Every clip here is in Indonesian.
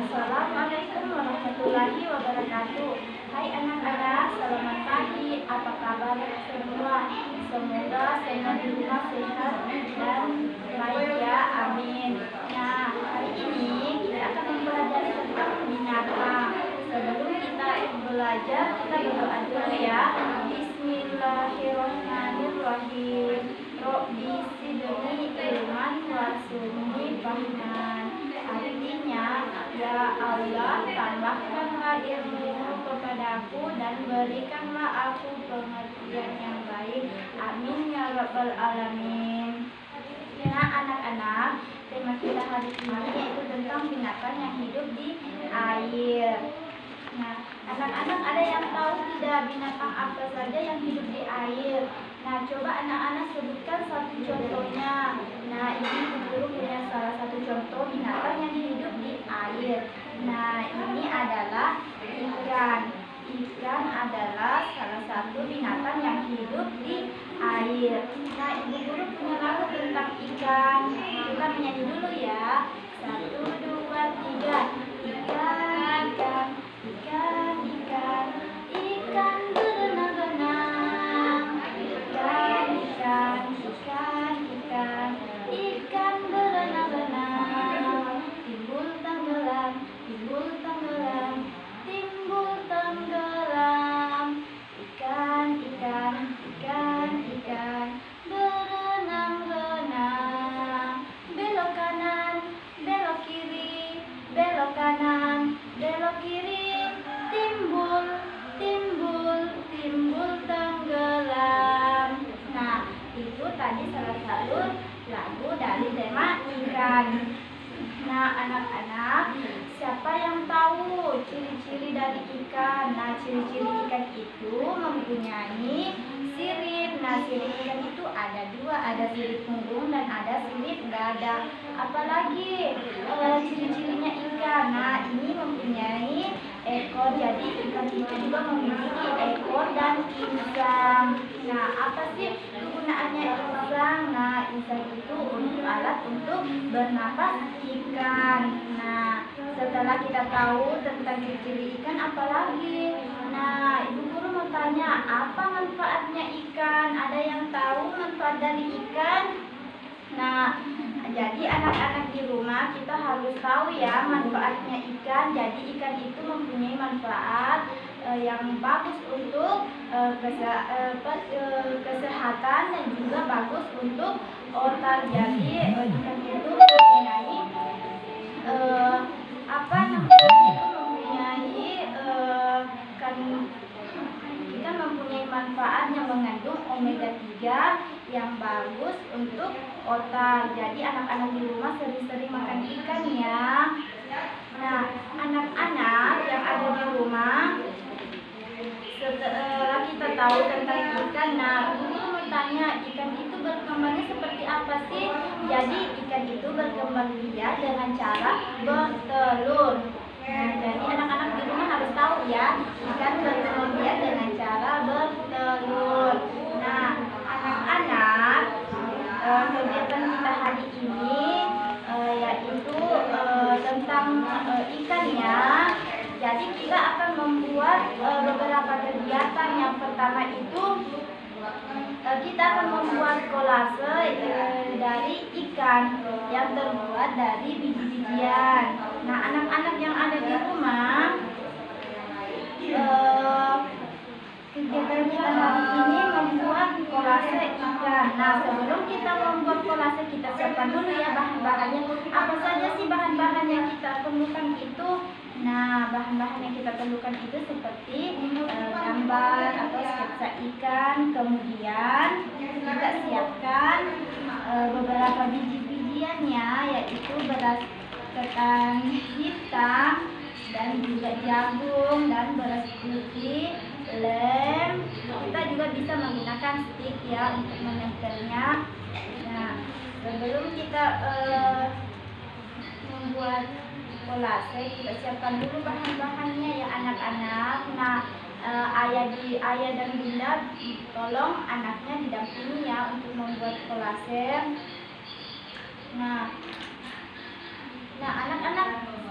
Assalamualaikum warahmatullahi wabarakatuh. Hai anak-anak, selamat pagi. Apa kabar semua? Semoga sehat di rumah, sehat dan baik ya. Amin. Nah, hari ini kita akan mempelajari tentang binatang. Sebelum kita belajar, kita berdoa dulu ya. Bismillahirrahmanirrahim. Robbi sidni ilman warzuqni fahman. Artinya, ya Allah, tambahkanlah ilmu kepadaku dan berikanlah aku pengertian yang baik. Amin ya rabbal alamin. Nah anak-anak, tema kita hari ini yaitu tentang binatang yang hidup di air. Nah, anak-anak ada yang tahu tidak binatang apa saja yang hidup di air? Nah, coba anak-anak sebutkan satu contohnya. Nah, ini guru punya salah satu contoh binatang yang hidup di air. Nah, ini adalah ikan. Ikan adalah salah satu binatang yang hidup di air. Nah, ibu guru punya lagu tentang ikan. Kita menyanyi dulu ya. 1, 2, 3. Ikan, ikan. Ikan, ikan, ikan berenang-renang. Ikan, ikan, ikan, ikan, ikan berenang-renang. Timbul tenggelam, timbul tenggelam, timbul tenggelam. Ikan, ikan, ikan, ikan berenang-renang. Belok kanan, belok kiri, belok kanan, belok kiri. Timbul, timbul, timbul tenggelam. Nah, itu tadi salah satu lagu dari tema ikan. Nah, anak-anak, siapa yang tahu ciri-ciri dari ikan? Nah, ciri-ciri ikan itu mempunyai sirip. Nah, sirip ikan itu ada dua, ada sirip punggung dan ada sirip dada. Apalagi ciri-cirinya ikan? Nah, ini mempunyai ekor, jadi ikan itu juga memiliki ekor dan insang. Nah, apa sih kegunaannya insang? Nah, insang itu untuk alat untuk bernapas ikan. Nah, setelah kita tahu tentang ciri-ciri ikan, apalagi? Nah, ibu guru mau tanya, apa manfaatnya ikan? Ada yang tahu manfaat dari ikan? Nah, jadi anak-anak di rumah kita harus tahu ya manfaatnya ikan. Jadi ikan itu mempunyai manfaat yang bagus untuk kesehatan dan juga bagus untuk otak. Jadi ikan itu mempunyai ikan mempunyai manfaat yang mengandung omega 3 yang bagus untuk otak. Jadi anak-anak di rumah sering-sering makan ikan ya. Nah, anak-anak yang ada di rumah, setelah kita tahu tentang ikan, nah guru mau tanya, ikan itu berkembangnya seperti apa sih? Jadi ikan itu berkembang biak dengan cara bertelur. Nah, jadi anak-anak di rumah harus tahu ya, ikan berkembang biak dengan cara bertelur. Nah, anak-anak, kegiatan kita hari ini yaitu tentang ikan ya. Jadi kita akan membuat beberapa kegiatan. Yang pertama itu kita akan membuat kolase dari ikan yang terbuat dari biji-bijian. Nah, anak-anak yang ada di rumah, kegiatan kita hari ini membuat kolase ikan. Nah, sebelum kita membuat kolase, kita siapkan dulu ya bahan-bahannya. Apa saja sih bahan-bahan yang kita perlukan itu? Nah, bahan-bahan yang kita perlukan itu seperti gambar atau sketsa ikan. Kemudian kita siapkan beberapa biji-bijiannya, yaitu beras ketan hitam dan juga jagung dan beras putih, lem. Kita juga bisa menggunakan stik ya untuk menempelnya. Nah, sebelum kita membuat kolase, kita siapkan dulu bahan-bahannya ya anak-anak. Nah, ayah dan bunda tolong anaknya didampingi ya untuk membuat kolase. Nah anak-anak,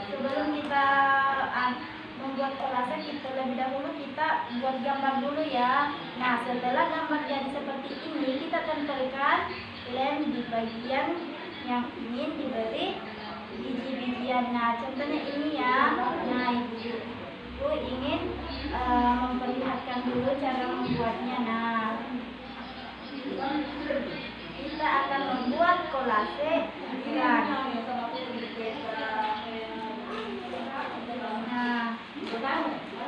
sebelum kita terlebih dahulu kita buat gambar dulu ya. Nah, setelah gambar jadi seperti ini, kita tempelkan lem di bagian yang ingin diberi biji-bijian. Nah, contohnya ini ya. Nah, ibu ingin memperlihatkan dulu cara membuatnya. Nah, kita akan membuat kolase ikan. Nah,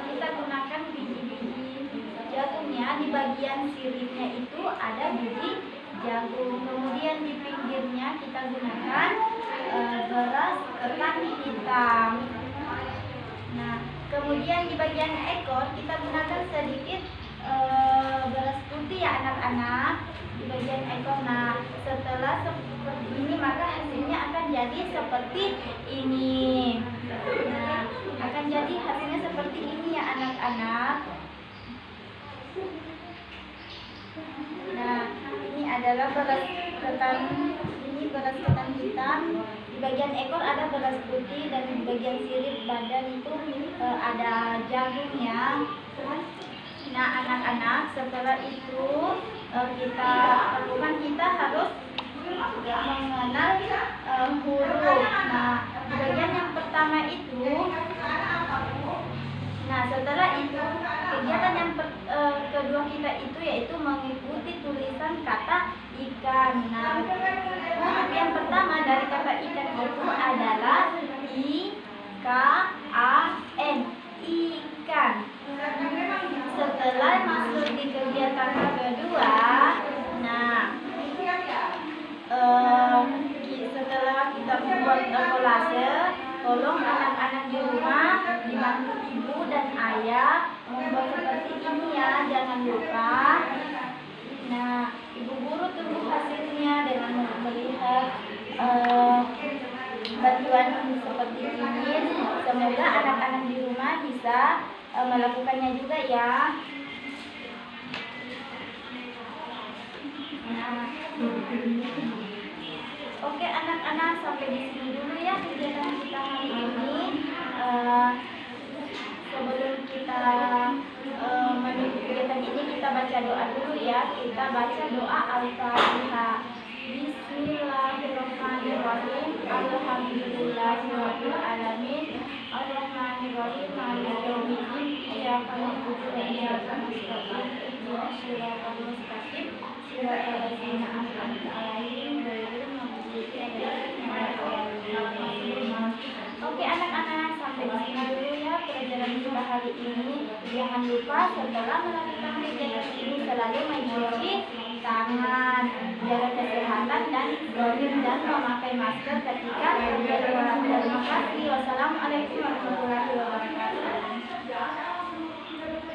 kita gunakan biji-biji jagungnya. Di bagian siripnya itu ada biji jagung. Kemudian di pinggirnya kita gunakan beras ketan hitam. Nah, kemudian di bagian ekor kita gunakan sedikit beras putih ya anak-anak, di bagian ekor. Nah, setelah seperti ini maka hasilnya akan jadi seperti ini. Nah, akan jadi hasilnya seperti ini ya anak-anak. Nah, ini adalah beras ketan, ini beras ketan hitam. Di bagian ekor ada beras putih dan di bagian sirip badan itu ada jagungnya. Nah, anak-anak, setelah itu kita lakukan, kita harus mengenal huruf. Nah, di bagian yang pertama itu, nah setelah itu kegiatan yang kedua kita itu yaitu mengikuti tulisan kata ikan. Nah, huruf yang pertama dari kata ikan itu adalah I-K-A-N, ikan. Setelah masuk di kegiatan kedua, nah setelah kita membuat kolase, tolong anak-anak di rumah dibantu ibu dan ayah membuat seperti ini ya, jangan lupa. Nah, ibu guru tunggu hasilnya dengan melihat bantuan seperti ini. Semoga anak-anak di rumah bisa melakukannya juga ya. Nah, oke anak-anak, sampai di sini dulu ya kegiatan kita hari ini. Sebelum kita menutup kegiatan ini, kita baca doa dulu ya. Kita baca doa Al-Fatihah. Bismillahirrahmanirrahim. Alhamdulillahirabbil alamin. Ar-Rahmanirrahim. Maliki yaumiddin. Iyyaka na'budu wa iyyaka nasta'in. Ihdinas siratal mustaqim. Siratal ladzina an'amta 'alaihim ghairil maghdubi 'alaihim waladdallin. Oke anak-anak, sampai di sini dulu ya pelajaran kita hari ini. Jangan lupa setelah melakukan kegiatan ini selalu mencuci tangan, jaga kesehatan dan memakai masker ketika berkerumun. Terima kasih. Wassalamualaikum warahmatullahi wabarakatuh.